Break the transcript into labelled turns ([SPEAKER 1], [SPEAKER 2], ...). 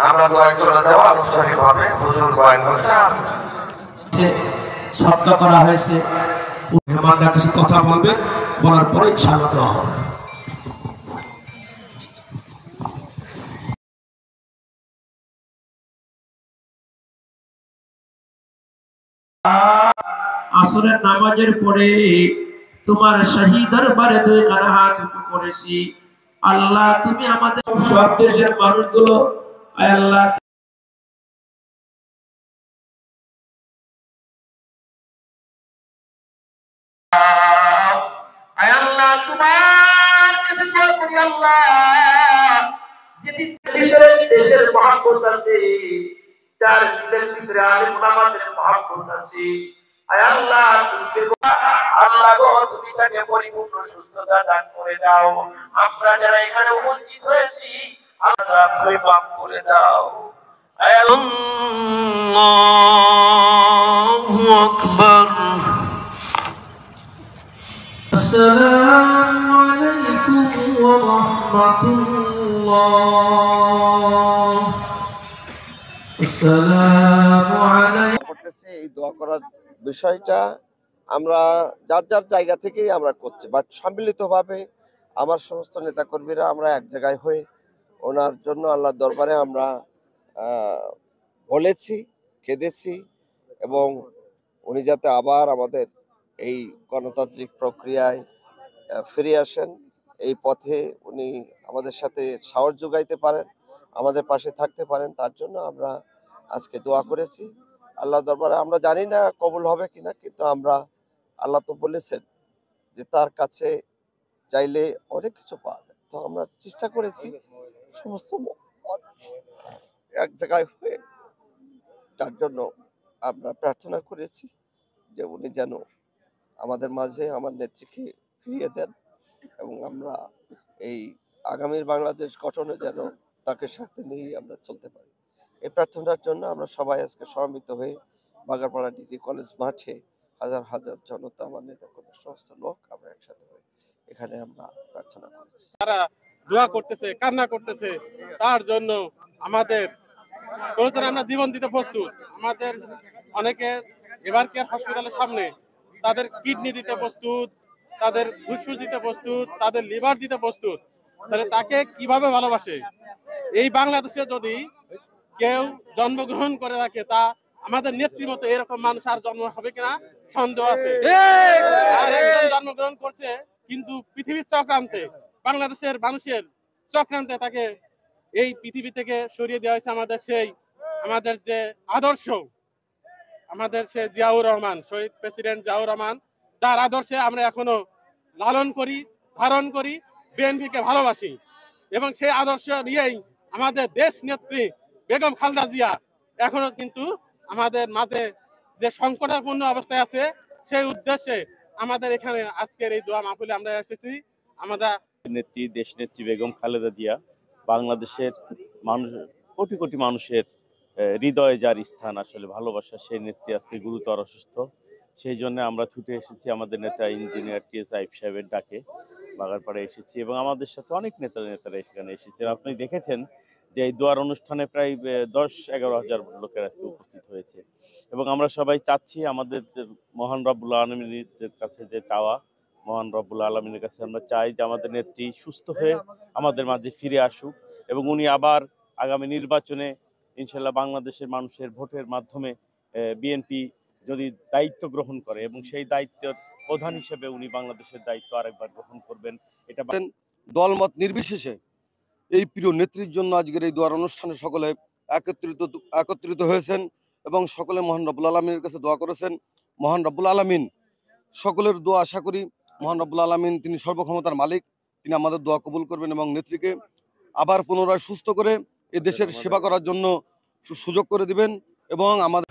[SPEAKER 1] আমরা দোয়া চলে যাবো আনুষ্ঠানিকভাবে হুজুর বয়ান করছে
[SPEAKER 2] সদকা করা হয়েছে মেহমানরা কিছু কথা বলবে বলার পরে ইনশাআল্লাহ দেওয়া হবে আসরের নামাজের পরে তোমার শাহী দরবারে দুই খানা হাত উঁচু করেছি আল্লাহ তুমি আমাদের সব দেশের মানুষগুলো আয় আল্লাহ আয় আল্লাহ তোমার কাছে দোয়া করি আল্লাহ যেদিন দেশের মহব্বত আছে যার দিলের ভিতরে আলেম ওলামাদের মহব্বত আছে আয় আল্লাহ আল্লাহ গো তুমি তাকে পরিপূর্ণ সুস্থতা দান করে দাও আমরা যারা এখানে উপস্থিত হয়েছি আল্লাহ তুমি মাফ করে দাও আয় আল্লাহু আকবার আসসালামু আলাইকুম ওয়া রাহমাতুল্লাহ আসসালামু আলাইকুম
[SPEAKER 3] করতেছে এই দোয়া করার বিষয়টা আমরা যার যার জায়গা থেকেই আমরা করছি বাট সম্মিলিতভাবে আমার সমস্ত নেতাকর্মীরা আমরা এক জায়গায় হয়ে ওনার জন্য আল্লাহর দরবারে আমরা বলেছি কেঁদেছি এবং উনি যাতে আবার আমাদের এই গণতান্ত্রিক প্রক্রিয়ায় ফিরে আসেন এই পথে উনি আমাদের সাথে সাহস যোগাইতে পারেন আমাদের পাশে থাকতে পারেন তার জন্য আমরা আজকে দোয়া করেছি আল্লাহ দরবারে আমরা জানি না কবুল হবে কিনা কিন্তু আমরা আল্লাহ তো বলেছেন যে তার কাছে চাইলে অনেক কিছু পাওয়া যায় তো আমরা চেষ্টা করেছি সমস্ত এক জায়গায় হয়ে তার জন্য আমরা প্রার্থনা করেছি যে উনি যেন আমাদের মাঝে আমার নেত্রীকে ফিরিয়ে দেন এবং আমরা এই আগামীর বাংলাদেশ গঠনে যেন তাকে সাথে নিয়ে আমরা চলতে পারি এই প্রার্থনার জন্য আমরা সবাই আজকে সমবেত হয়ে বাগারপাড়া ডিগ্রি কলেজ মাঠে হাজার হাজার জনতা আমার নেতাকর্মী সমস্ত লোক আমরা একসাথে হয়ে এখানে আমরা প্রার্থনা করেছি
[SPEAKER 4] তারা দোয়া করতেছে কান্না করতেছে তার জন্য আমাদের প্রয়োজনে আমরা জীবন দিতে প্রস্তুত আমাদের অনেকে এবার কেয়ার হসপিটালের সামনে তাদের কিডনি দিতে প্রস্তুত তাদের ফুসফুস দিতে প্রস্তুত তাদের লিভার দিতে প্রস্তুত তাহলে তাকে কিভাবে ভালোবাসে এই বাংলাদেশে যদি কেউ জন্মগ্রহণ করে থাকে তা আমাদের নেত্রীর মতো এরকম মানুষ আর জন্ম হবে কিনা সন্দেহ আছে আর একজন জন্মগ্রহণ করছে কিন্তু পৃথিবীর চক্রান্তে বাংলাদেশের মানুষের চক্রান্তে তাকে এই পৃথিবী থেকে সরিয়ে দেওয়া হয়েছে আমাদের যে আদর্শ আমাদের সে জিয়াউর রহমান শহীদ প্রেসিডেন্ট জিয়াউর রহমান যার আদর্শে আমরা এখনো লালন করি ধারণ করি বিএনপিকে ভালোবাসি এবং সেই আদর্শ নিয়েই আমাদের দেশ নেত্রী বেগম খালেদা জিয়া এখনো কিন্তু আমাদের মাঝে যে সংকটাপূর্ণ অবস্থায় আছে সেই উদ্দেশ্যে আমাদের এখানে আজকের এই দোয়া মাহফিলে আমরা এসেছি আমাদের
[SPEAKER 5] নেত্রী দেশ নেত্রী বেগম খালেদা জিয়া বাংলাদেশের মানুষ কোটি কোটি মানুষের হৃদয়ে যার স্থান আসলে ভালোবাসা সেই নেত্রী আজকে গুরুতর অসুস্থ সেই জন্য আমরা ছুটে এসেছি আমাদের নেতা ইঞ্জিনিয়ার টিএস আইব সাহেবের ডাকে বাগারপাড়ায় এসেছি এবং আমাদের সাথে অনেক নেতারা এখানে এসেছেন আপনি দেখেছেন যে এই দোয়ার অনুষ্ঠানে প্রায় 10-11 হাজার লোকের আজকে উপস্থিত হয়েছে এবং আমরা সবাই চাচ্ছি আমাদের মহান রব্বুল আলামিনের কাছে যে চাওয়া মহান রব্বুল আলামিনের কাছে আমরা চাই যে আমাদের নেত্রী সুস্থ হয়ে আমাদের মাঝে ফিরে আসুক এবং উনি আবার আগামী নির্বাচনে ইনশাল্লাহ বাংলাদেশের মানুষের ভোটের মাধ্যমে বিএনপি যদি দায়িত্ব গ্রহণ করে এবং সেই দায়িত্বের প্রধান হিসেবে উনি বাংলাদেশের দায়িত্ব আরেকবার গ্রহণ করবেন এটা
[SPEAKER 3] দলমত নির্বিশেষে এই প্রিয় নেত্রীর জন্য আজকের এই দোয়ার অনুষ্ঠানে সকলে একত্রিত হয়েছেন এবং সকলে মহান রব্বুল আলামিনের কাছে দোয়া করেছেন মহান রব্বুল আলামিন সকলের দোয়া আশা করি মহান রব্বুল আলামিন তিনি সর্বক্ষমতার মালিক তিনি আমাদের দোয়া কবুল করবেন এবং নেত্রীকে আবার পুনরায় সুস্থ করে এ দেশের সেবা করার জন্য সুযোগ করে দিবেন এবং আমাদের